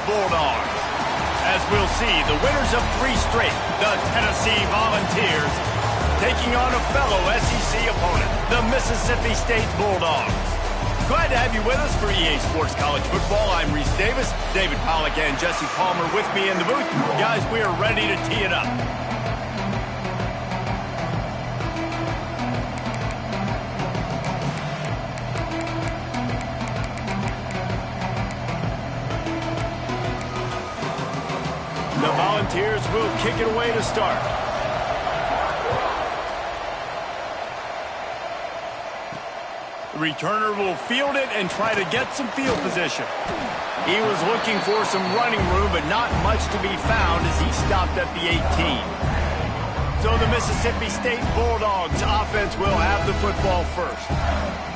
Bulldogs. As we'll see, the winners of 3 straight, the Tennessee Volunteers, taking on a fellow SEC opponent, the Mississippi State Bulldogs. Glad to have you with us for EA Sports College Football. I'm Reese Davis, David Pollack and Jesse Palmer with me in the booth. Guys, we are ready to tee it up. The Volunteers will kick it away to start. The returner will field it and try to get some field position. He was looking for some running room, but not much to be found as he stopped at the 18. So the Mississippi State Bulldogs offense will have the football first.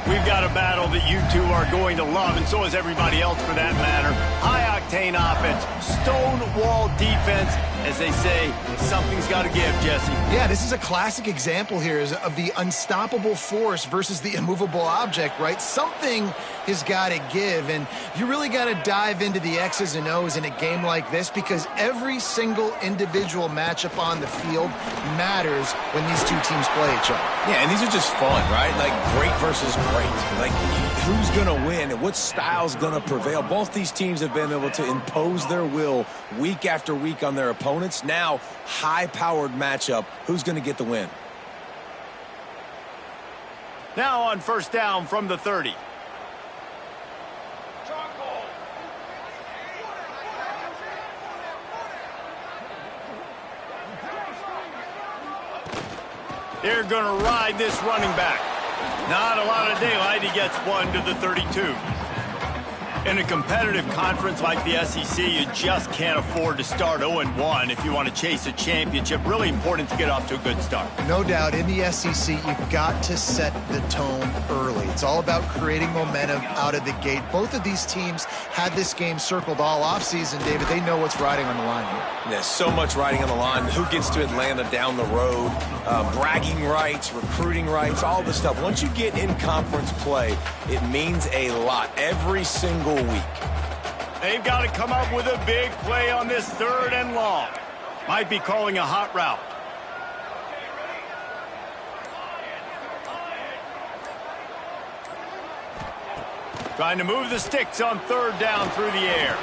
We've got a battle that you two are going to love, and so is everybody else for that matter. High-octane offense, stonewall defense. As they say, something's got to give, Jesse. Yeah, this is a classic example here of the unstoppable force versus the immovable object, right? Something has got to give, and you really got to dive into the X's and O's in a game like this because every single individual matchup on the field matters when these two teams play each other. Yeah, and these are just fun, right? Like great versus great. Like who's going to win and what style's going to prevail. Both these teams have been able to impose their will week after week on their opponents. Now, high-powered matchup. Who's going to get the win? Now on first down from the 30. They're going to ride this running back. Not a lot of daylight. He gets one to the 32. In a competitive conference like the SEC, you just can't afford to start 0-1 if you want to chase a championship. Really important to get off to a good start. No doubt, in the SEC, you've got to set the tone early. It's all about creating momentum out of the gate. Both of these teams had this game circled all offseason, David. They know what's riding on the line here. There's so much riding on the line. Who gets to Atlanta down the road? Bragging rights, recruiting rights, all this stuff. Once you get in conference play, it means a lot every single week. They've got to come up with a big play on this 3rd and long. Might be calling a hot route. Trying to move the sticks on 3rd down through the air.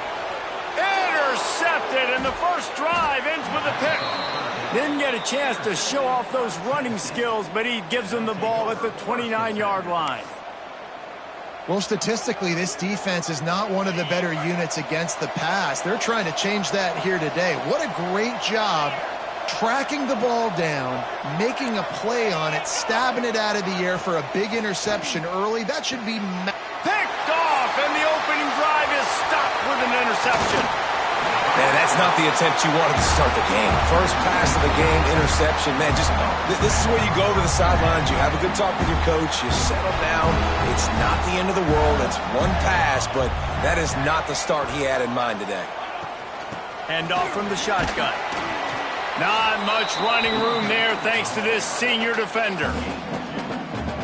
Intercepted, and the first drive ends with a pick. Didn't get a chance to show off those running skills, but he gives them the ball at the 29-yard line. Well, statistically, this defense is not one of the better units against the pass. They're trying to change that here today. What a great job tracking the ball down, making a play on it, stabbing it out of the air for a big interception early. That should be picked off, and the opening drive is stopped with an interception. Man, that's not the attempt you wanted to start the game. First pass of the game, interception. Man, this is where you go to the sidelines. You have a good talk with your coach. You settle down. It's not the end of the world. It's one pass, but that is not the start he had in mind today. Hand off from the shotgun. Not much running room there thanks to this senior defender.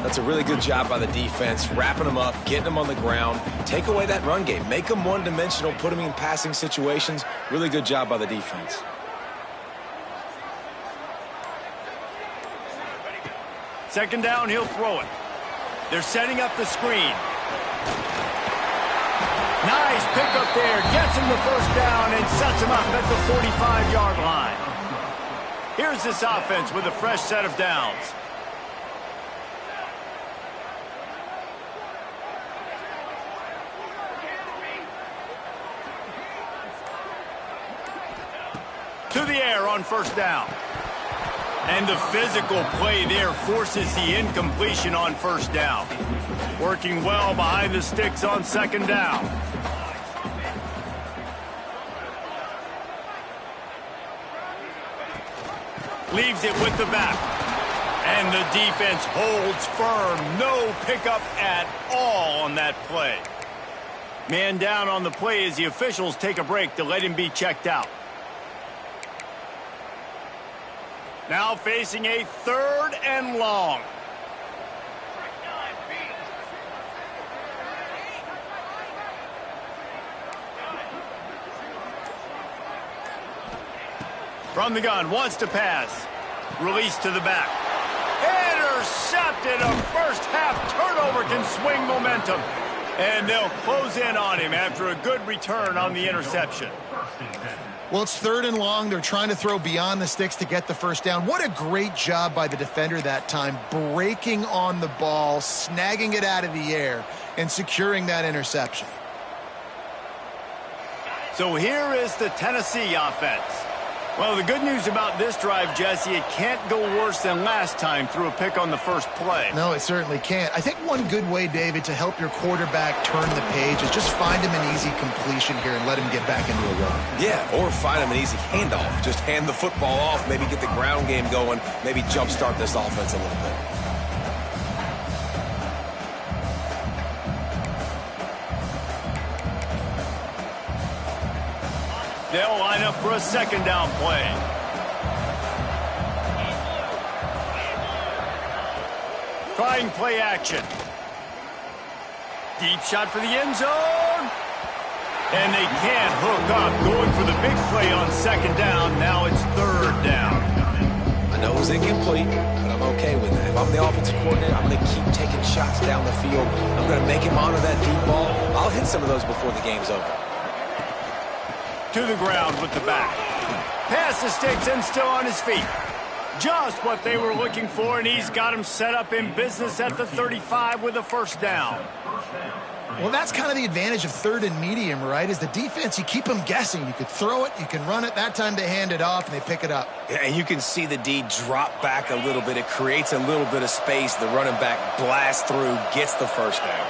That's a really good job by the defense, wrapping them up, getting them on the ground. Take away that run game. Make them one-dimensional, put them in passing situations. Really good job by the defense. Second down, he'll throw it. They're setting up the screen. Nice pickup there. Gets him the first down and sets him up at the 45-yard line. Here's this offense with a fresh set of downs. To the air on first down. And the physical play there forces the incompletion on first down. Working well behind the sticks on second down. Leaves it with the back. And the defense holds firm. No pickup at all on that play. Man down on the play as the officials take a break to let him be checked out. Now facing a 3rd and long. From the gun, wants to pass. Release to the back. Intercepted. A first-half turnover can swing momentum. And they'll close in on him after a good return on the interception. Well, it's 3rd and long. They're trying to throw beyond the sticks to get the first down. What a great job by the defender that time, breaking on the ball, snagging it out of the air, and securing that interception. So here is the Tennessee offense. Well, the good news about this drive, Jesse, it can't go worse than last time through a pick on the first play. No, it certainly can't. I think one good way, David, to help your quarterback turn the page is just find him an easy completion here and let him get back into a run. Yeah, or find him an easy handoff. Just hand the football off, maybe get the ground game going, maybe jumpstart this offense a little bit. They'll line up for a second down play. Trying play action. Deep shot for the end zone. And they can't hook up. Going for the big play on second down. Now it's 3rd down. I know it was incomplete, but I'm okay with that. If I'm the offensive coordinator, I'm going to keep taking shots down the field. I'm going to make him honor that deep ball. I'll hit some of those before the game's over. To the ground with the back. Pass the sticks and still on his feet. Just what they were looking for, and he's got him set up in business at the 35 with a first down. Well, that's kind of the advantage of 3rd and medium, right? Is the defense, you keep them guessing. You could throw it, you can run it. That time they hand it off and they pick it up. Yeah, and you can see the D drop back a little bit. It creates a little bit of space. The running back blasts through, gets the first down.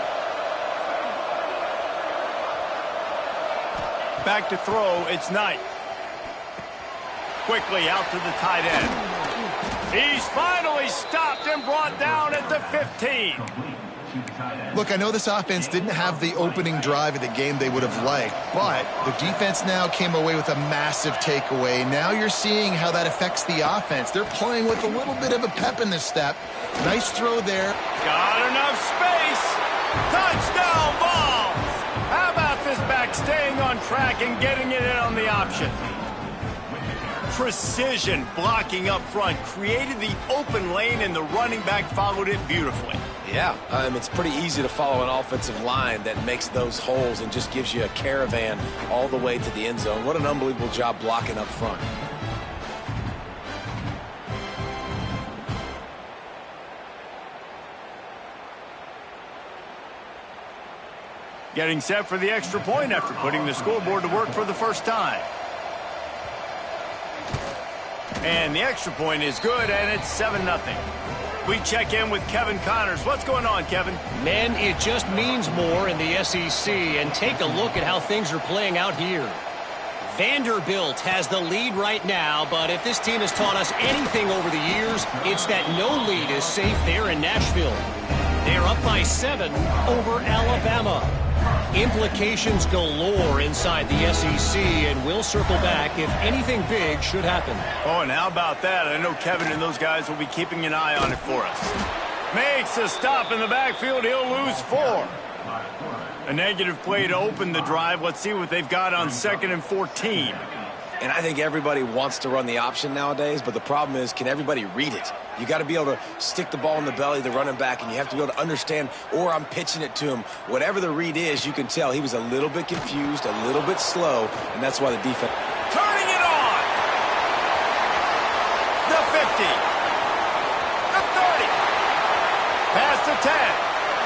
Back to throw, it's Knight. Quickly out to the tight end. He's finally stopped and brought down at the 15. Look, I know this offense didn't have the opening drive of the game they would have liked, but the defense now came away with a massive takeaway. Now you're seeing how that affects the offense. They're playing with a little bit of a pep in the step. Nice throw there. Got enough space. Touchdown balls. How about this back staying on track and getting it in on the option? Precision blocking up front created the open lane, and the running back followed it beautifully. Yeah, it's pretty easy to follow an offensive line that makes those holes and just gives you a caravan all the way to the end zone. What an unbelievable job blocking up front. Getting set for the extra point after putting the scoreboard to work for the first time. And the extra point is good, and it's 7-0. We check in with Kevin Connors. What's going on, Kevin? Man, it just means more in the SEC, and take a look at how things are playing out here. Vanderbilt has the lead right now, but if this team has taught us anything over the years, it's that no lead is safe there in Nashville. They're up by 7 over Alabama. Implications galore inside the SEC, and we'll circle back if anything big should happen. Oh, and how about that? I know Kevin and those guys will be keeping an eye on it for us. Makes a stop in the backfield. He'll lose 4. A negative play to open the drive. Let's see what they've got on 2nd and 14. And I think everybody wants to run the option nowadays, but the problem is, can everybody read it? You got to be able to stick the ball in the belly of the running back, and you have to be able to understand, or I'm pitching it to him. Whatever the read is, you can tell he was a little bit confused, a little bit slow, and that's why the defense... Turning it on! The 50. The 30. Past the 10.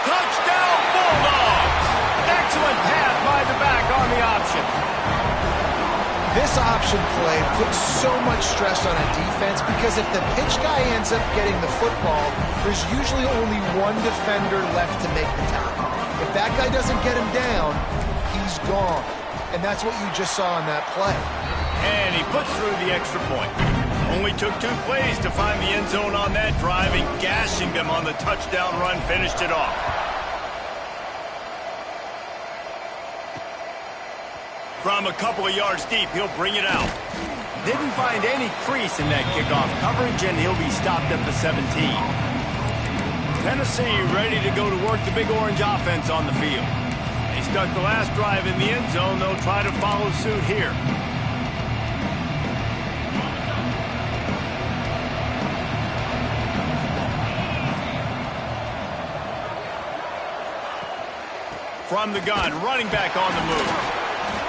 Touchdown Bulldogs! Excellent pass by the back on the option. This option play puts so much stress on a defense because if the pitch guy ends up getting the football, there's usually only one defender left to make the tackle. If that guy doesn't get him down, he's gone. And that's what you just saw in that play. And he puts through the extra point. Only took 2 plays to find the end zone on that drive, and gashing them on the touchdown run finished it off. From a couple of yards deep, he'll bring it out. Didn't find any crease in that kickoff coverage, and he'll be stopped at the 17. Tennessee ready to go to work the Big Orange offense on the field. They stuck the last drive in the end zone. They'll try to follow suit here. From the gun, running back on the move.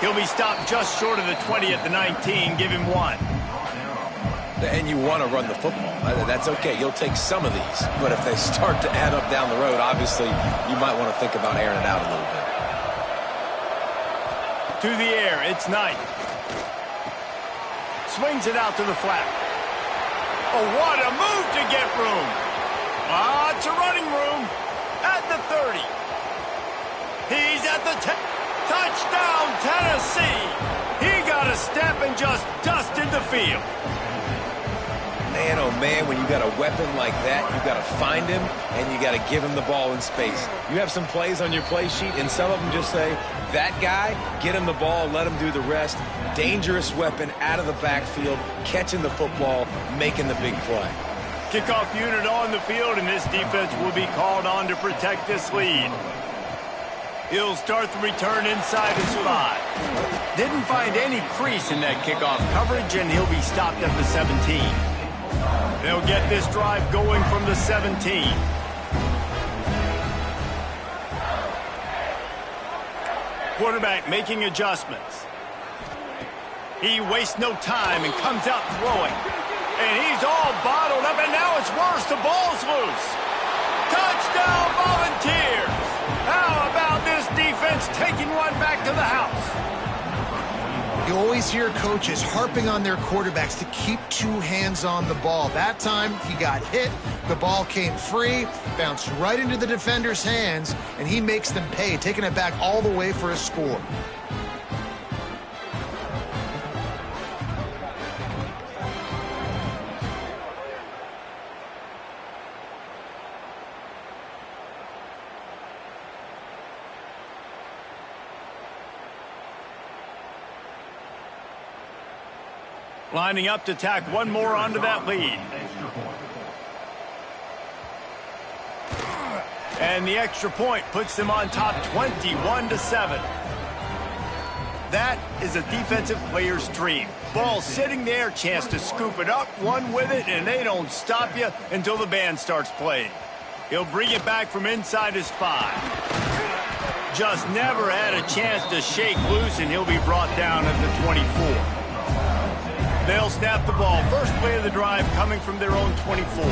He'll be stopped just short of the 20 at the 19. Give him 1. And you want to run the football. That's okay. You'll take some of these. But if they start to add up down the road, obviously, you might want to think about airing it out a little bit. To the air, it's Knight. Swings it out to the flat. Oh, what a move to get room. It's a running room at the 30. He's at the 10. Touchdown, Tennessee. He got a step and just dusted the field. Man, oh man, when you got a weapon like that, you got to find him and you got to give him the ball in space. You have some plays on your play sheet, and some of them just say, that guy, get him the ball, let him do the rest. Dangerous weapon out of the backfield, catching the football, making the big play. Kickoff unit on the field, and this defense will be called on to protect this lead. He'll start the return inside his 5. Didn't find any crease in that kickoff coverage, and he'll be stopped at the 17. They'll get this drive going from the 17. Quarterback making adjustments. He wastes no time and comes out throwing. And he's all bottled up, and now it's worse. The ball's loose. Touchdown, Volunteers. How about this defense taking one back to the house? You always hear coaches harping on their quarterbacks to keep 2 hands on the ball. That time, he got hit, the ball came free, bounced right into the defender's hands, and he makes them pay, taking it back all the way for a score. Lining up to tack one more onto that lead. And the extra point puts them on top 21-7. That is a defensive player's dream. Ball sitting there, chance to scoop it up, run with it, and they don't stop you until the band starts playing. He'll bring it back from inside his 5. Just never had a chance to shake loose, and he'll be brought down at the 24. They'll snap the ball. First play of the drive coming from their own 24.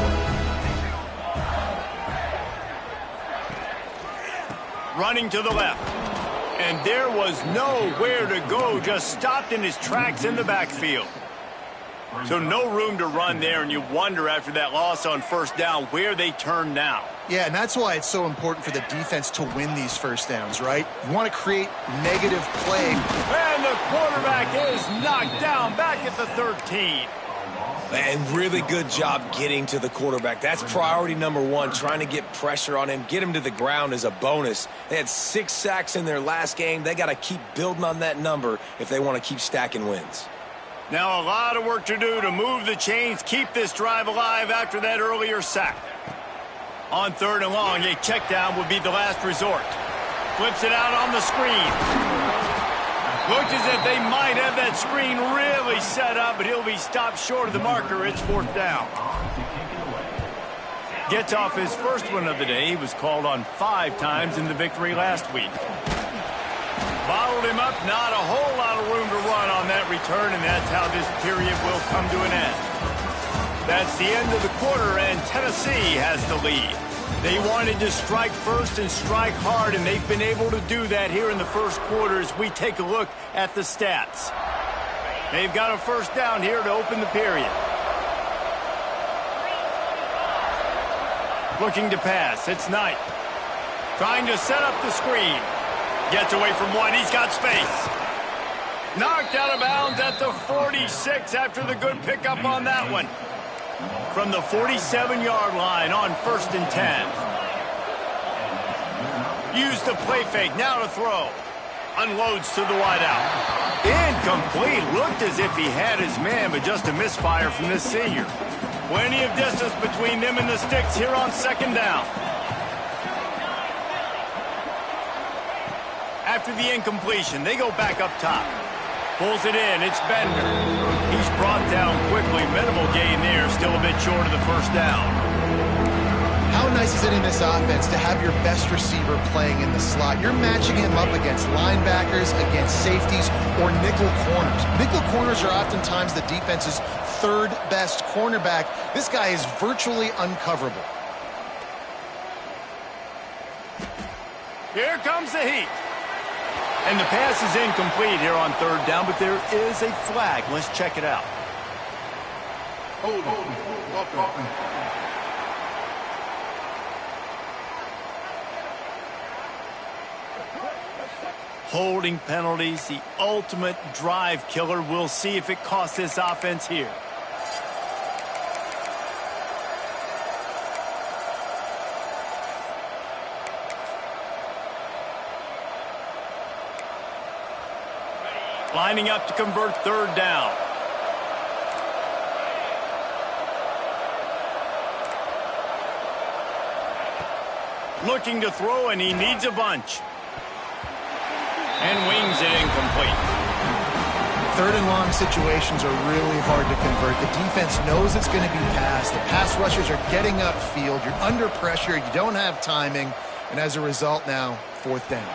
Running to the left. And there was nowhere to go, just stopped in his tracks in the backfield. So no room to run there, and you wonder after that loss on first down where they turn now. Yeah, and that's why it's so important for the defense to win these first downs, right? You want to create negative play. And the quarterback is knocked down back at the 13. And really good job getting to the quarterback. That's priority number 1, trying to get pressure on him. Get him to the ground is a bonus. They had 6 sacks in their last game. They got to keep building on that number if they want to keep stacking wins. Now a lot of work to do to move the chains, keep this drive alive after that earlier sack. On 3rd and long, a check down would be the last resort. Flips it out on the screen. Looked as if they might have that screen really set up, but he'll be stopped short of the marker. It's 4th down. Gets off his first one of the day. He was called on 5 times in the victory last week. Bottled him up, not a whole lot of room to run on that return, and that's how this period will come to an end. That's the end of the quarter, and Tennessee has the lead. They wanted to strike first and strike hard, and they've been able to do that here in the first quarter as we take a look at the stats. They've got a first down here to open the period. Looking to pass, it's Knight. Trying to set up the screen. Gets away from one, he's got space. Knocked out of bounds at the 46 after the good pickup on that one. From the 47-yard line on 1st and 10. Use the play fake, now to throw. Unloads to the wideout. Incomplete, looked as if he had his man, but just a misfire from this senior. Plenty of distance between them and the sticks here on 2nd down. After the incompletion, they go back up top. Pulls it in, it's Bender. He's brought down quickly, minimal gain there, still a bit short of the first down. How nice sacrifices it in this offense to have your best receiver playing in the slot. You're matching him up against linebackers, against safeties, or nickel corners. Nickel corners are oftentimes the defense's third best cornerback. This guy is virtually uncoverable. Here comes the heat. And the pass is incomplete here on third down, but there is a flag. Let's check it out. Holding penalties, the ultimate drive killer. We'll see if it costs this offense here. Lining up to convert third down. Looking to throw, and he needs a bunch. And wings it incomplete. Third and long situations are really hard to convert. The defense knows it's going to be passed. The pass rushers are getting upfield. You're under pressure. You don't have timing. And as a result now, fourth down.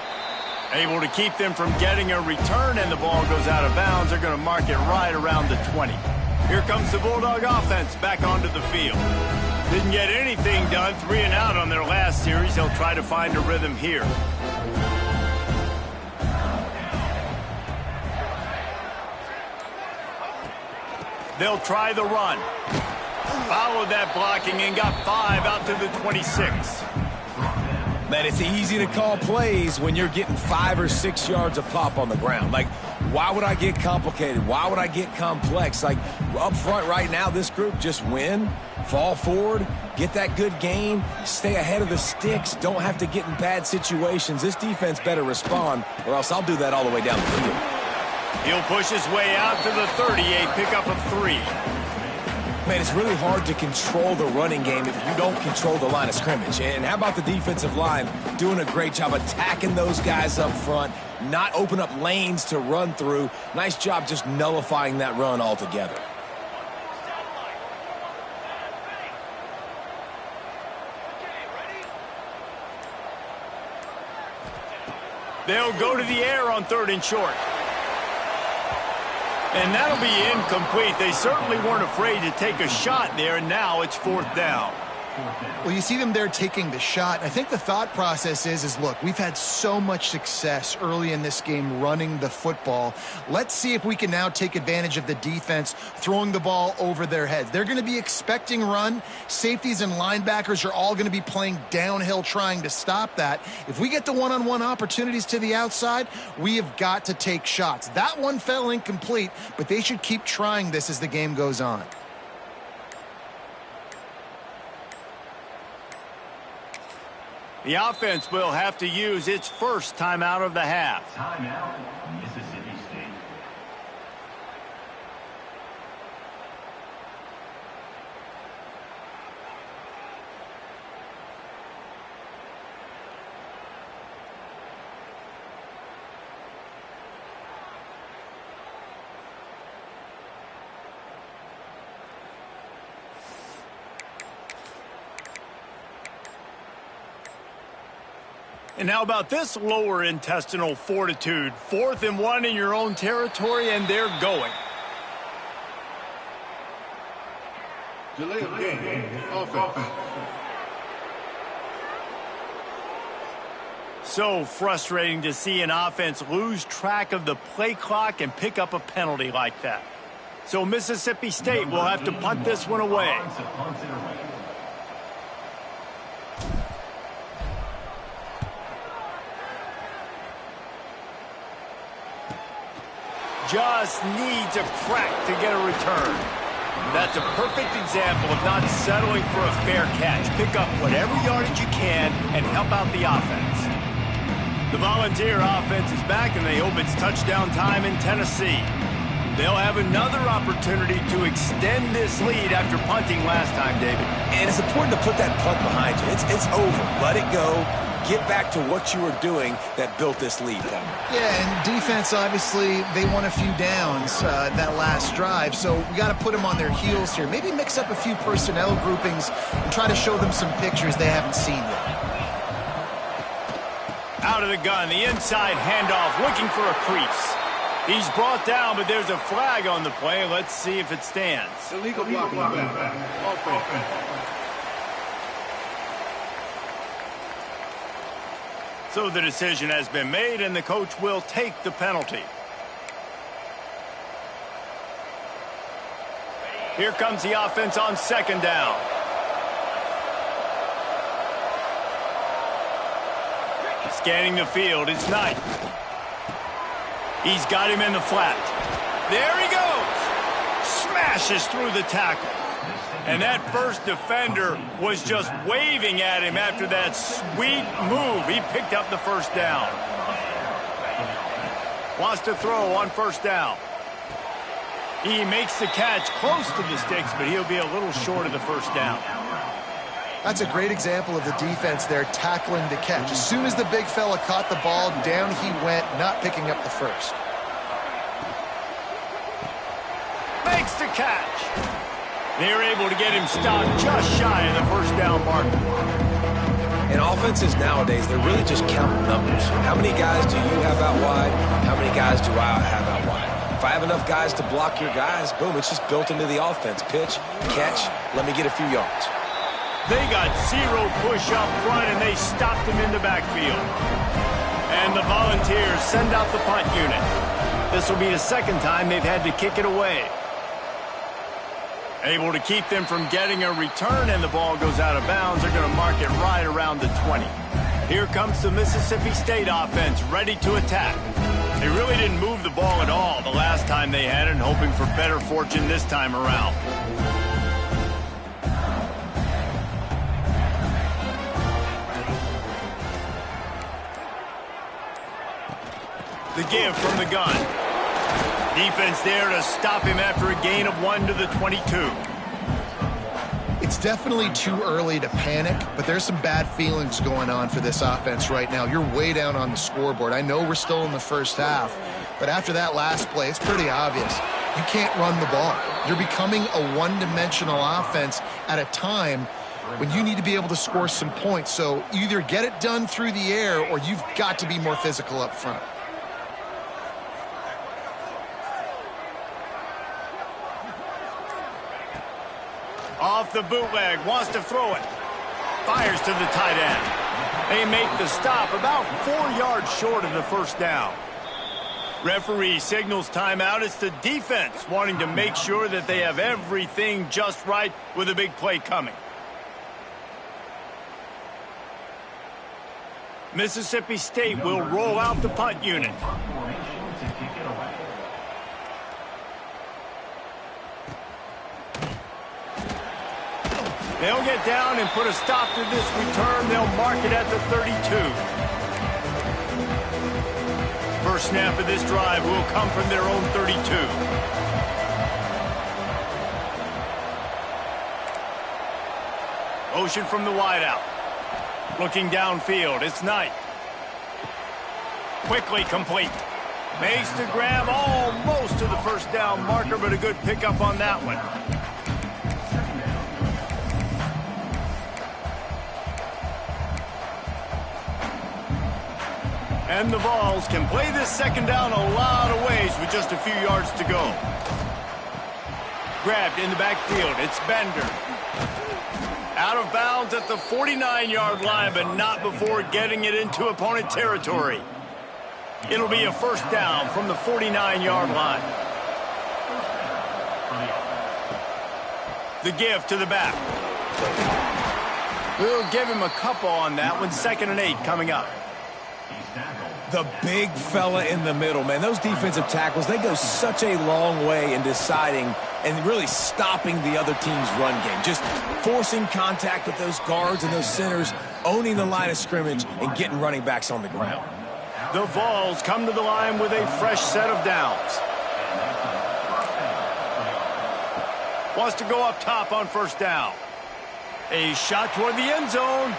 Able to keep them from getting a return, and the ball goes out of bounds. They're going to mark it right around the 20. Here comes the Bulldog offense back onto the field. Didn't get anything done, 3 and out on their last series. They'll try to find a rhythm here. They'll try the run. Followed that blocking and got 5 out to the 26. Man, it's easy to call plays when you're getting 5 or 6 yards of pop on the ground. Like, why would I get complicated? Why would I get complex? Like, up front right now, this group just win, fall forward, get that good gain, stay ahead of the sticks, don't have to get in bad situations. This defense better respond, or else I'll do that all the way down the field. He'll push his way out to the 30, a pickup of 3. Man, it's really hard to control the running game if you don't control the line of scrimmage. And how about the defensive line doing a great job attacking those guys up front, not open up lanes to run through. Nice job just nullifying that run altogether. They'll go to the air on 3rd and short. And that'll be incomplete. They certainly weren't afraid to take a shot there, and now it's 4th down. Well, you see them there taking the shot. I think the thought process is look, we've had so much success early in this game running the football. Let's see if we can now take advantage of the defense throwing the ball over their heads. They're going to be expecting run. Safeties and linebackers are all going to be playing downhill trying to stop that. If we get the one-on-one opportunities to the outside, we have got to take shots. That one fell incomplete, but they should keep trying this as the game goes on. The offense will have to use its first timeout of the half. Timeout, Mississippi State. And how about this lower intestinal fortitude? 4th and 1 in your own territory, and they're going. Delay of game, offense. So frustrating to see an offense lose track of the play clock and pick up a penalty like that. So Mississippi State will have to punt this one away. Just needs a crack to get a return. That's a perfect example of not settling for a fair catch. Pick up whatever yardage you can and help out the offense. The Volunteer offense is back, and they hope it's touchdown time in Tennessee. They'll have another opportunity to extend this lead after punting last time, David. And it's important to put that punt behind you. It's over. Let it go. get back to what you were doing that built this lead. Yeah, and defense, obviously, they won a few downs that last drive, so we got to put them on their heels here. Maybe mix up a few personnel groupings and try to show them some pictures they haven't seen yet. Out of the gun, the inside handoff, looking for a crease. He's brought down, but there's a flag on the play. Let's see if it stands. Illegal blocking back. Offense. So the decision has been made, and the coach will take the penalty. Here comes the offense on second down. Scanning the field, it's Knight. He's got him in the flat. There he goes! Smashes through the tackle. And that first defender was just waving at him after that sweet move. He picked up the first down. Wants to throw on first down. He makes the catch close to the sticks, but he'll be a little short of the first down. That's a great example of the defense there tackling the catch. As soon as the big fella caught the ball, down he went, not picking up the first. Makes the catch. They're able to get him stopped just shy of the first down marker. And offenses nowadays, they're really just counting numbers. How many guys do you have out wide? How many guys do I have out wide? If I have enough guys to block your guys, boom, it's just built into the offense. Pitch, catch, let me get a few yards. They got zero push up front, and they stopped him in the backfield. And the Volunteers send out the punt unit. This will be the second time they've had to kick it away. Able to keep them from getting a return, and the ball goes out of bounds. They're going to mark it right around the 20. Here comes the Mississippi State offense, ready to attack. They really didn't move the ball at all the last time they had it, hoping for better fortune this time around. The give from the gun. Defense there to stop him after a gain of 1 to the 22. It's definitely too early to panic, but there's some bad feelings going on for this offense right now. You're way down on the scoreboard. I know we're still in the first half, but after that last play, it's pretty obvious. You can't run the ball. You're becoming a one-dimensional offense at a time when you need to be able to score some points. So either get it done through the air or you've got to be more physical up front. Off the bootleg, wants to throw it. Fires to the tight end. They make the stop about 4 yards short of the first down. Referee signals timeout. It's the defense wanting to make sure that they have everything just right with a big play coming. Mississippi State will roll out the punt unit. They'll get down and put a stop to this return. They'll mark it at the 32. First snap of this drive will come from their own 32. Motion from the wideout. Looking downfield, it's Knight. Quickly complete. Makes the grab almost to the first down marker, but a good pickup on that one. And the Vols can play this second down a lot of ways with just a few yards to go. Grabbed in the backfield, it's Bender. Out of bounds at the 49-yard line, but not before getting it into opponent territory. It'll be a first down from the 49-yard line. The give to the back. We'll give him a couple on that one. 2nd and 8 coming up. The big fella in the middle, man. Those defensive tackles, they go such a long way in deciding and really stopping the other team's run game. Just forcing contact with those guards and those centers, owning the line of scrimmage, and getting running backs on the ground. The Vols come to the line with a fresh set of downs. Wants to go up top on first down. A shot toward the end zone.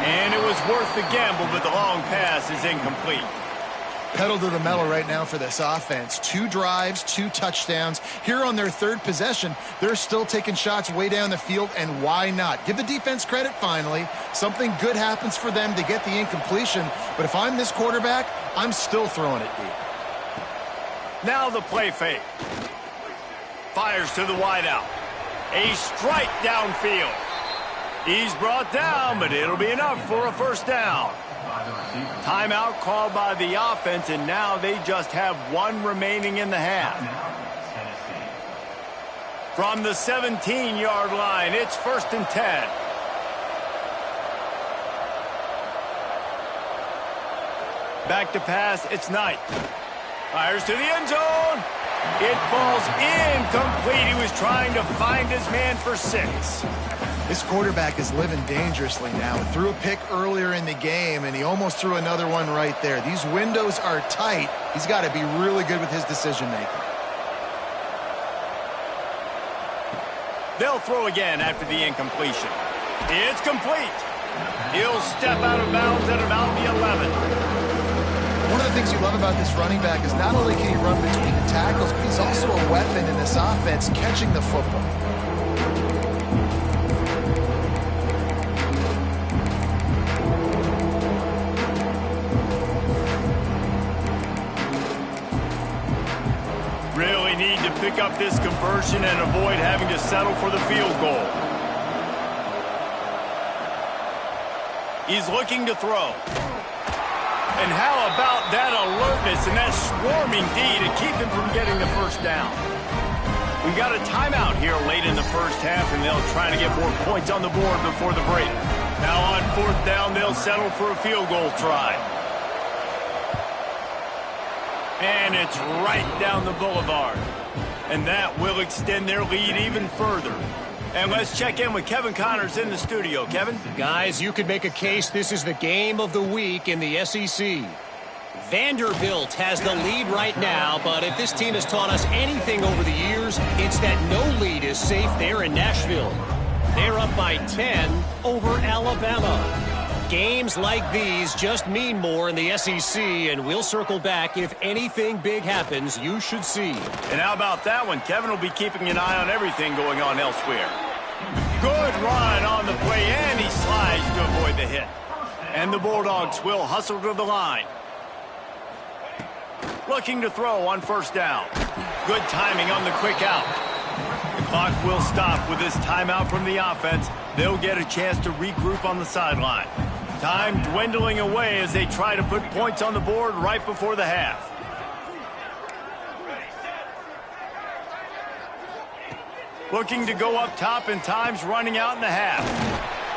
And it was worth the gamble, but the long pass is incomplete. Pedal to the metal right now for this offense. 2 drives, 2 touchdowns. Here on their 3rd possession, they're still taking shots way down the field, and why not? Give the defense credit finally. Something good happens for them to get the incompletion, but if I'm this quarterback, I'm still throwing it deep. Now the play fake. Fires to the wideout. A strike downfield. He's brought down, but it'll be enough for a first down. Timeout called by the offense, and now they just have 1 remaining in the half. From the 17-yard line, it's 1st and 10. Back to pass, it's Knight. Fires to the end zone. It falls incomplete. He was trying to find his man for 6. This quarterback is living dangerously now. Threw a pick earlier in the game, and he almost threw another one right there. These windows are tight. He's got to be really good with his decision-making. They'll throw again after the incompletion. It's complete. He'll step out of bounds at about the 11. One of the things you love about this running back is not only can he run between the tackles, but he's also a weapon in this offense catching the football. Really need to pick up this conversion and avoid having to settle for the field goal. He's looking to throw. And how about that alertness and that swarming D to keep him from getting the first down? We've got a timeout here late in the first half, and they'll try to get more points on the board before the break. Now on 4th down, they'll settle for a field goal try. And it's right down the boulevard. And that will extend their lead even further. And let's check in with Kevin Connors in the studio. Kevin? Guys, you could make a case this is the game of the week in the SEC. Vanderbilt has the lead right now, but if this team has taught us anything over the years, it's that no lead is safe there in Nashville. They're up by 10 over Alabama. Games like these just mean more in the SEC, and we'll circle back if anything big happens you should see. And how about that one? Kevin will be keeping an eye on everything going on elsewhere. Good run on the play, and he slides to avoid the hit. And the Bulldogs will hustle to the line. Looking to throw on 1st down. Good timing on the quick out. The clock will stop with this timeout from the offense. They'll get a chance to regroup on the sideline. Time dwindling away as they try to put points on the board right before the half. Looking to go up top, and time's running out in the half.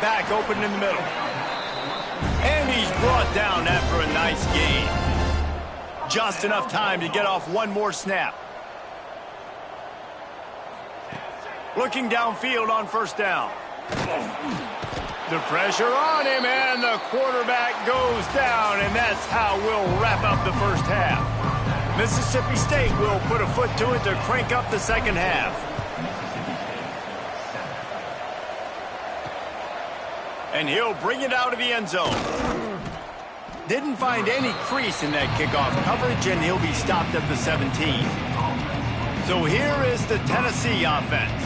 Back open in the middle. And he's brought down after a nice gain. Just enough time to get off one more snap. Looking downfield on 1st down. The pressure on him, and the quarterback goes down, and that's how we'll wrap up the first half. Mississippi State will put a foot to it to crank up the second half. And he'll bring it out of the end zone. Didn't find any crease in that kickoff coverage, and he'll be stopped at the 17. So here is the Tennessee offense.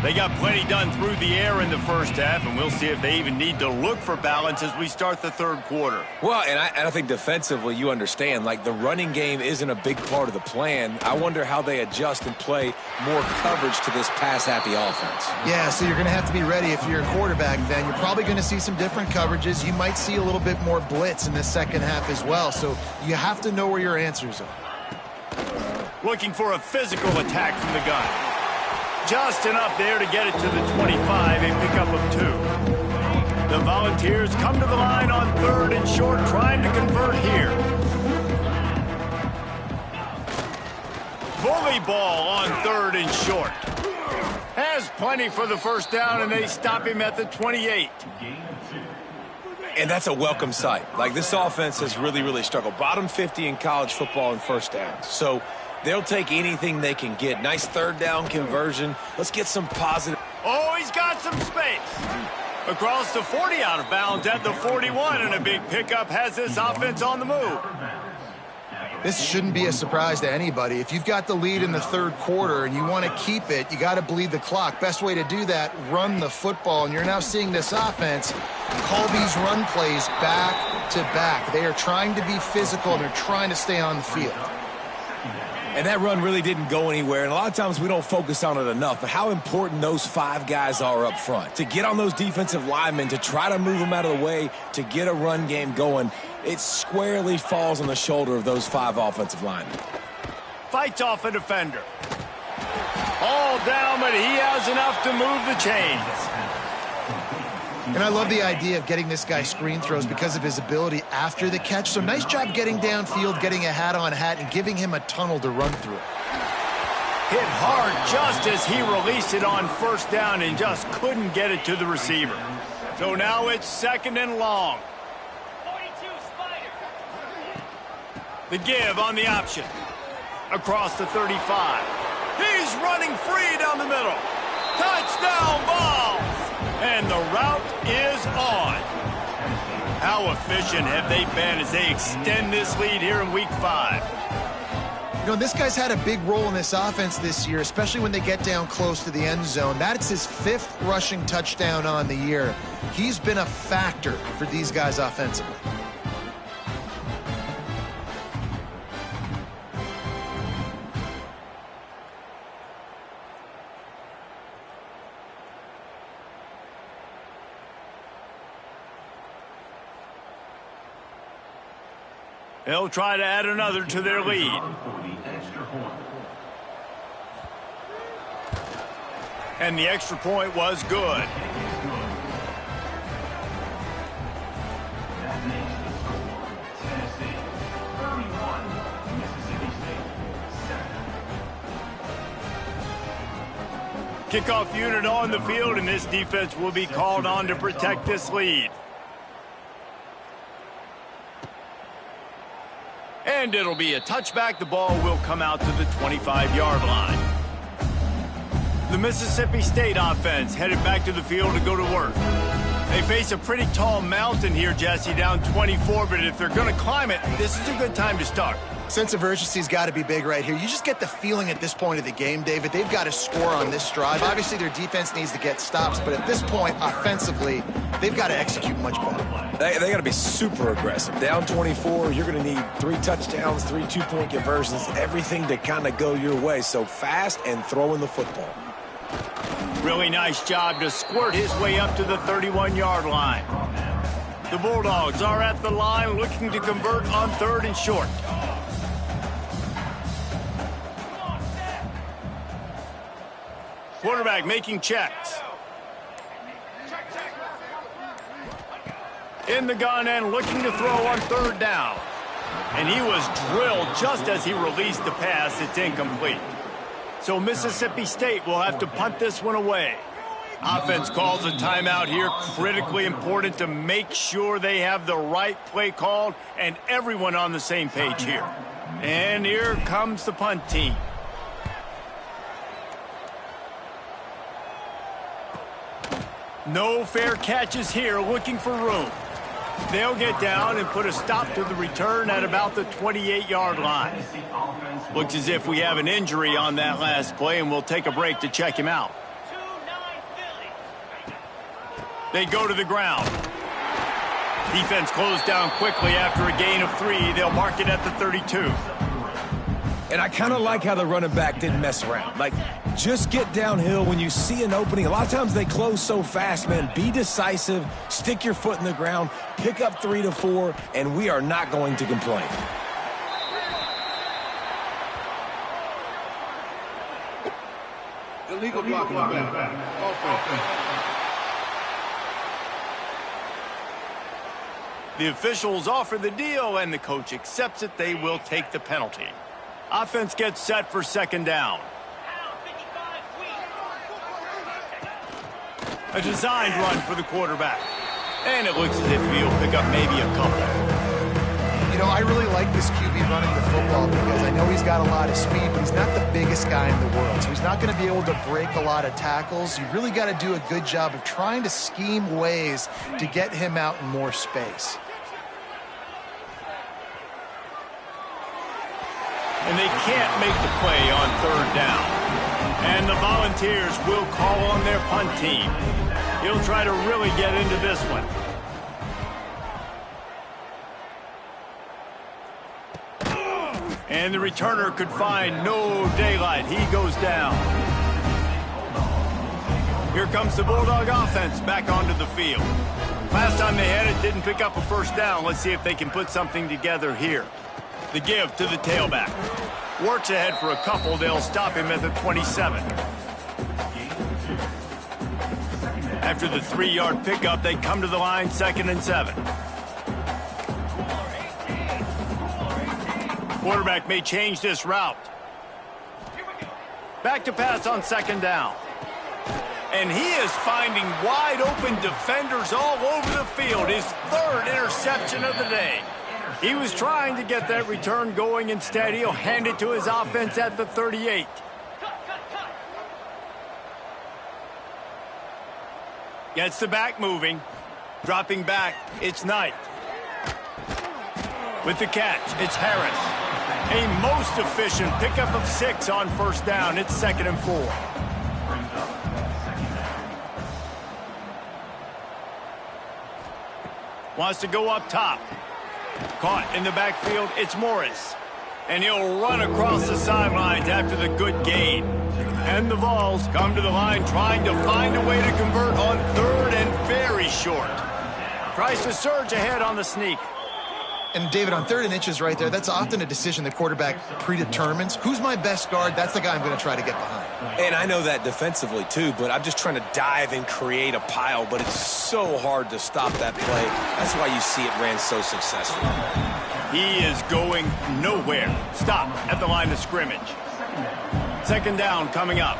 They got plenty done through the air in the first half, and we'll see if they even need to look for balance as we start the 3rd quarter. Well, and I think defensively, you understand, like the running game isn't a big part of the plan. I wonder how they adjust and play more coverage to this pass-happy offense. Yeah, so you're going to have to be ready if you're a quarterback then. You're probably going to see some different coverages. You might see a little bit more blitz in the second half as well, so you have to know where your answers are. Looking for a physical attack from the gun. Just enough there to get it to the 25, a pickup of 2. The Volunteers come to the line on 3rd and short, trying to convert here. Bully ball on 3rd and short. Has plenty for the first down, and they stop him at the 28. And that's a welcome sight. Like, this offense has really struggled. Bottom 50 in college football in first downs. So they'll take anything they can get. Nice 3rd down conversion. Let's get some positive. Oh, he's got some space. Across the 40, out of bounds at the 41, and a big pickup has this offense on the move. This shouldn't be a surprise to anybody. If you've got the lead in the third quarter and you want to keep it, you got to bleed the clock. Best way to do that, run the football. And you're now seeing this offense call these run plays back to back. They are trying to be physical, and they're trying to stay on the field. And that run really didn't go anywhere. And a lot of times we don't focus on it enough, but how important those 5 guys are up front. To get on those defensive linemen, to try to move them out of the way, to get a run game going, it squarely falls on the shoulder of those 5 offensive linemen. Fights off a defender. All down, but he has enough to move the chains. And I love the idea of getting this guy screen throws because of his ability after the catch. So nice job getting downfield, getting a hat-on-hat, and giving him a tunnel to run through. Hit hard just as he released it on first down and just couldn't get it to the receiver. So now it's 2nd and long. 42 Spider. The give on the option. Across the 35. He's running free down the middle. Touchdown ball! And the route is on. How efficient have they been as they extend this lead here in Week 5? You know, this guy's had a big role in this offense this year, especially when they get down close to the end zone. That's his 5th rushing touchdown on the year. He's been a factor for these guys offensively. They'll try to add another to their lead. And the extra point was good. Kickoff unit on the field, and this defense will be called on to protect this lead. And it'll be a touchback. The ball will come out to the 25-yard line. The Mississippi State offense headed back to the field to go to work. They face a pretty tall mountain here, Jesse, down 24, but if they're going to climb it, this is a good time to start. Sense of urgency's got to be big right here. You just get the feeling at this point of the game, David, they've got to score on this drive. Obviously, their defense needs to get stops, but at this point, offensively, they've got to execute much better. They got to be super aggressive. Down 24, you're going to need 3 touchdowns, 3 two-point conversions, everything to kind of go your way. So fast and throwing the football. Really nice job to squirt his way up to the 31-yard line. The Bulldogs are at the line looking to convert on 3rd and short. Quarterback making checks. In the gun and looking to throw on 3rd down. And he was drilled just as he released the pass. It's incomplete. So Mississippi State will have to punt this one away. Offense calls a timeout here. Critically important to make sure they have the right play called and everyone on the same page here. And here comes the punt team. No fair catches here, looking for room. They'll get down and put a stop to the return at about the 28-yard line. Looks as if we have an injury on that last play, and we'll take a break to check him out. They go to the ground. Defense closed down quickly after a gain of 3. They'll mark it at the 32. And I kind of like how the running back didn't mess around. Like, just get downhill when you see an opening. A lot of times they close so fast, man. Be decisive, stick your foot in the ground, pick up 3 to 4, and we are not going to complain. Illegal blocking back. Offense. The officials offer the deal, and the coach accepts it. They will take the penalty. Offense gets set for 2nd down. A designed run for the quarterback. And it looks as if he'll pick up maybe a couple. You know, I really like this QB running the football because I know he's got a lot of speed, but he's not the biggest guy in the world, so he's not going to be able to break a lot of tackles. You really got to do a good job of trying to scheme ways to get him out in more space. And they can't make the play on third down. And the Volunteers will call on their punt team. He'll try to really get into this one. And the returner could find no daylight. He goes down. Here comes the Bulldog offense back onto the field. Last time they had it, didn't pick up a first down. Let's see if they can put something together here. The give to the tailback. Works ahead for a couple. They'll stop him at the 27. After the 3-yard pickup, they come to the line, 2nd and 7. Quarterback may change this route. Back to pass on 2nd down. And he is finding wide open defenders all over the field. His 3rd interception of the day. He was trying to get that return going. Instead, he'll hand it to his offense at the 38. Gets the back moving. Dropping back, it's Knight. With the catch, it's Harris. A most efficient pickup of 6 on first down. It's 2nd and 4. Wants to go up top. Caught in the backfield, it's Morris. And he'll run across the sidelines after the good gain. And the Vols come to the line trying to find a way to convert on 3rd and very short. Tries to surge ahead on the sneak. And David, on 3rd and inches right there, that's often a decision the quarterback predetermines. Who's my best guard? That's the guy I'm going to try to get behind. And I know that defensively too, but I'm just trying to dive and create a pile, but it's so hard to stop that play. That's why you see it ran so successfully. He is going nowhere. Stop at the line of scrimmage. 2nd down coming up.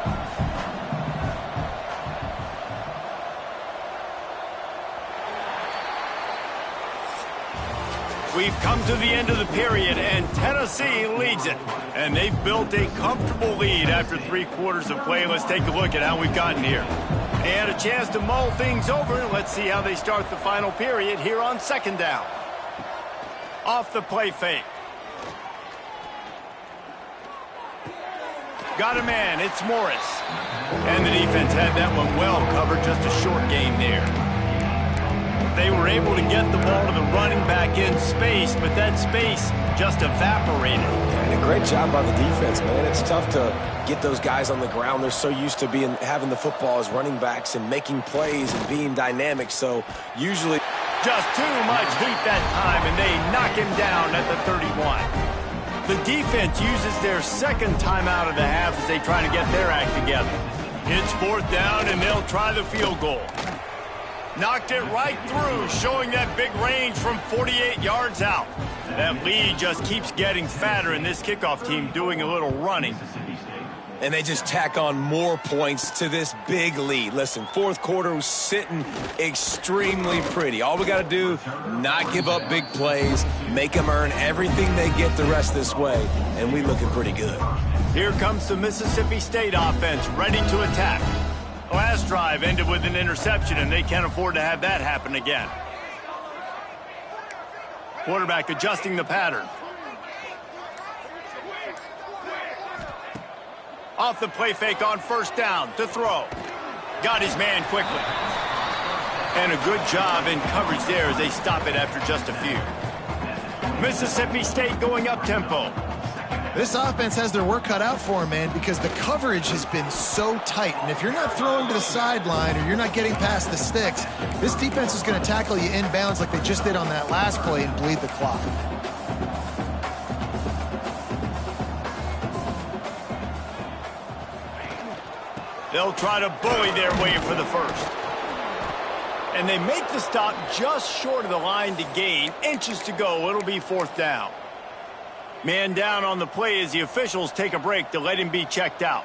We've come to the end of the period, and Tennessee leads it. And they've built a comfortable lead after 3 quarters of play. Let's take a look at how we've gotten here. They had a chance to mull things over. Let's see how they start the final period here on 2nd down. Off the play fake. Got a man, it's Morris. And the defense had that one well covered, just a short gain there. They were able to get the ball to the running back in space, but that space just evaporated. And a great job by the defense, man. It's tough to get those guys on the ground. They're so used to having the football as running backs and making plays and being dynamic, so usually... Just too much heat that time, and they knock him down at the 31. The defense uses their 2nd timeout of the half as they try to get their act together. It's 4th down, and they'll try the field goal. Knocked it right through, showing that big range from 48 yards out. That lead just keeps getting fatter, and this kickoff team doing a little running. And they just tack on more points to this big lead. Listen, 4th quarter was sitting extremely pretty. All we got to do, not give up big plays, make them earn everything they get the rest this way, and we looking pretty good. Here comes the Mississippi State offense, ready to attack. Last drive ended with an interception, and they can't afford to have that happen again. Quarterback adjusting the pattern. Off the play fake on 1st down to throw. Got his man quickly. And a good job in coverage there as they stop it after just a few. Mississippi State going up-tempo. This offense has their work cut out for them, man, because the coverage has been so tight. And if you're not throwing to the sideline or you're not getting past the sticks, this defense is going to tackle you inbounds like they just did on that last play and bleed the clock. They'll try to bully their way for the 1st. And they make the stop just short of the line to gain. Inches to go. It'll be 4th down. Man down on the play as the officials take a break to let him be checked out.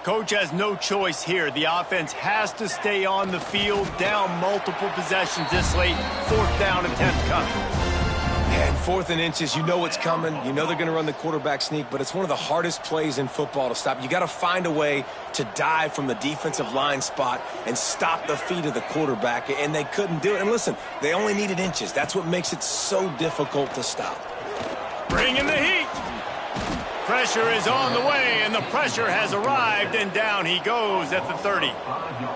Coach has no choice here. The offense has to stay on the field, down multiple possessions this late. 4th down attempt coming. And 4th and inches, you know what's coming. You know they're going to run the quarterback sneak, but it's one of the hardest plays in football to stop. You got to find a way to dive from the defensive line spot and stop the feet of the quarterback, and they couldn't do it. And listen, they only needed inches. That's what makes it so difficult to stop. Bringing the heat. Pressure is on the way, and the pressure has arrived, and down he goes at the 30.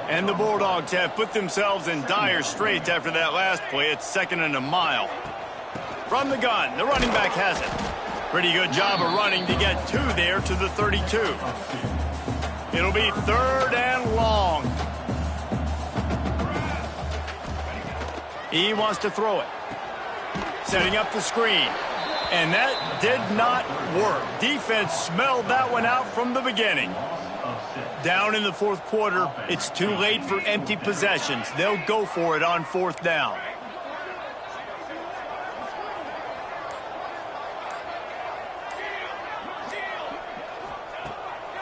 And the Bulldogs have put themselves in dire straits after that last play. It's 2nd and a mile. From the gun, the running back has it. Pretty good job of running to get 2 there to the 32. It'll be 3rd and long. He wants to throw it. Setting up the screen. And that did not work. Defense smelled that one out from the beginning. Down in the 4th quarter, it's too late for empty possessions. They'll go for it on 4th down.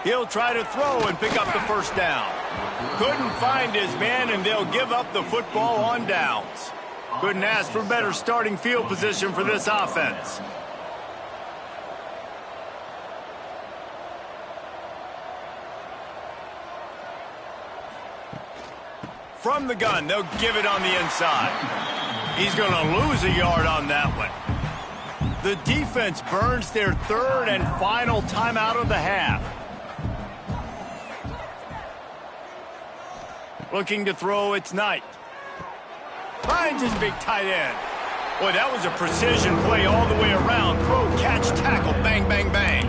He'll try to throw and pick up the 1st down. Couldn't find his man, and they'll give up the football on downs. Couldn't ask for better starting field position for this offense. From the gun, they'll give it on the inside. He's going to lose a yard on that one. The defense burns their 3rd and final timeout of the half. Looking to throw, it's Knight. Finds his big tight end. Boy, that was a precision play all the way around. Throw, catch, tackle, bang, bang, bang.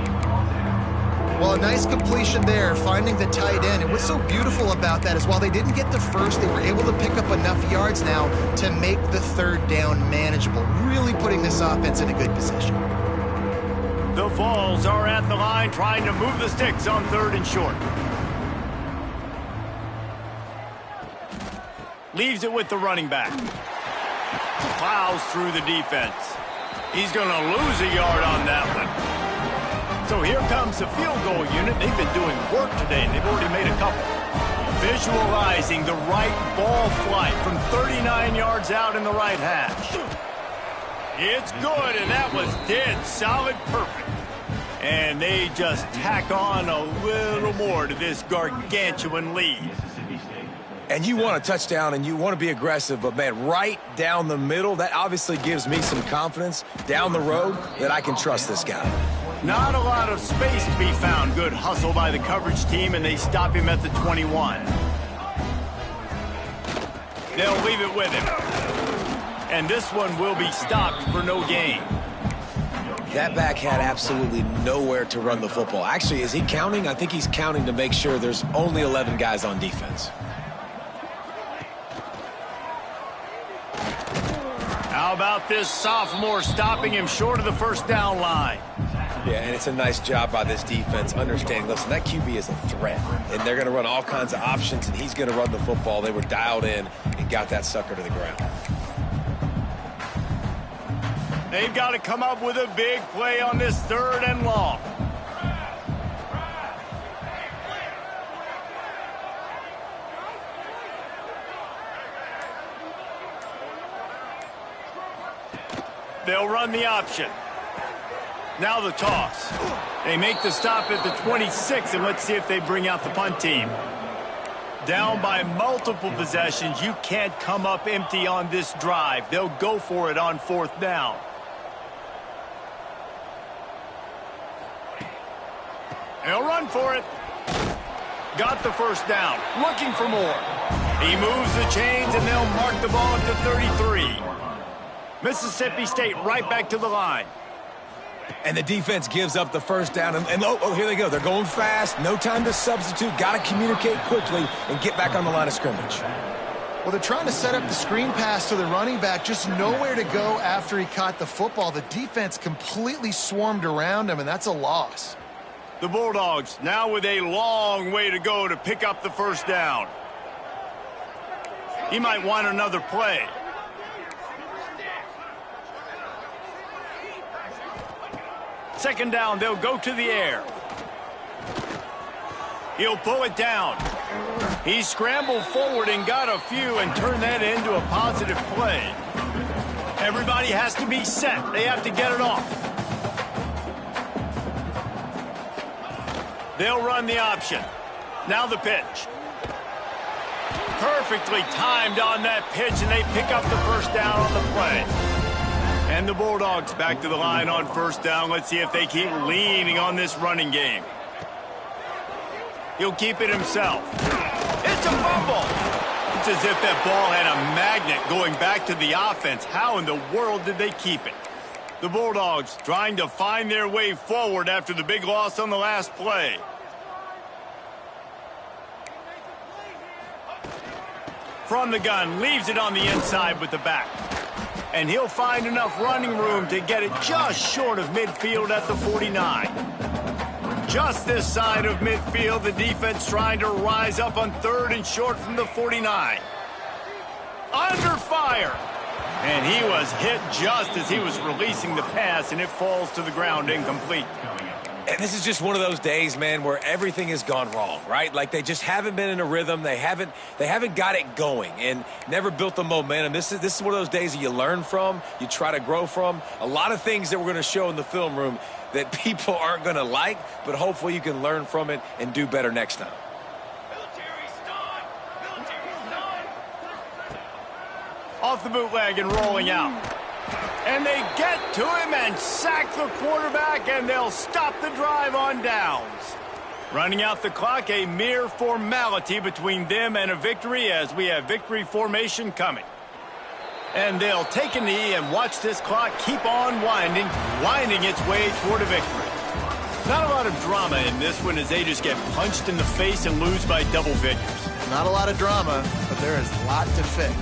Well, a nice completion there, finding the tight end. And what's so beautiful about that is while they didn't get the first, they were able to pick up enough yards now to make the 3rd down manageable, really putting this offense in a good position. The Vols are at the line trying to move the sticks on 3rd and short. Leaves it with the running back. Plows through the defense. He's going to lose a yard on that one. So here comes the field goal unit. They've been doing work today. They've already made a couple. Visualizing the right ball flight from 39 yards out in the right hash. It's good, and that was dead solid perfect. And they just tack on a little more to this gargantuan lead. And you want a touchdown, and you want to be aggressive, but, man, right down the middle, that obviously gives me some confidence down the road that I can trust this guy. Not a lot of space to be found. Good hustle by the coverage team, and they stop him at the 21. They'll leave it with him. And this one will be stopped for no gain. That back had absolutely nowhere to run the football. Actually, is he counting? I think he's counting to make sure there's only 11 guys on defense. How about this sophomore stopping him short of the 1st down line? Yeah, and it's a nice job by this defense understanding, listen, that QB is a threat, and they're going to run all kinds of options, and he's going to run the football. They were dialed in and got that sucker to the ground. They've got to come up with a big play on this 3rd and long. They'll run the option. Now the toss. They make the stop at the 26, and let's see if they bring out the punt team. Down by multiple possessions, you can't come up empty on this drive. They'll go for it on 4th down. They'll run for it. Got the 1st down. Looking for more. He moves the chains, and they'll mark the ball at the 33. Mississippi State right back to the line. And the defense gives up the 1st down. And here they go. They're going fast. No time to substitute. Got to communicate quickly and get back on the line of scrimmage. Well, they're trying to set up the screen pass to the running back. Just nowhere to go after he caught the football. The defense completely swarmed around him, and that's a loss. The Bulldogs now with a long way to go to pick up the 1st down. He might want another play. Second down, they'll go to the air. He'll pull it down. He scrambled forward and got a few and turned that into a positive play. Everybody has to be set. They have to get it off. They'll run the option. Now the pitch. Perfectly timed on that pitch, and they pick up the first down on the play. And the Bulldogs back to the line on first down. Let's see if they keep leaning on this running game. He'll keep it himself. It's a fumble. It's as if that ball had a magnet going back to the offense. How in the world did they keep it? The Bulldogs trying to find their way forward after the big loss on the last play. From the gun, leaves it on the inside with the back. And he'll find enough running room to get it just short of midfield at the 49. Just this side of midfield, the defense trying to rise up on third and short from the 49. Under fire. And he was hit just as he was releasing the pass, and it falls to the ground incomplete. And this is just one of those days, man, where everything has gone wrong, right? Like they just haven't been in a rhythm. They haven't got it going and never built the momentum. This is one of those days that you learn from, you try to grow from. A lot of things that we're going to show in the film room that people aren't going to like, but hopefully you can learn from it and do better next time. Off the bootleg and rolling out. And they get to him and sack the quarterback, and they'll stop the drive on downs. Running out the clock, a mere formality between them and a victory as we have victory formation coming. And they'll take a knee and watch this clock keep on winding its way toward a victory. Not a lot of drama in this one as they just get punched in the face and lose by double figures. Not a lot of drama, but there is a lot to fix.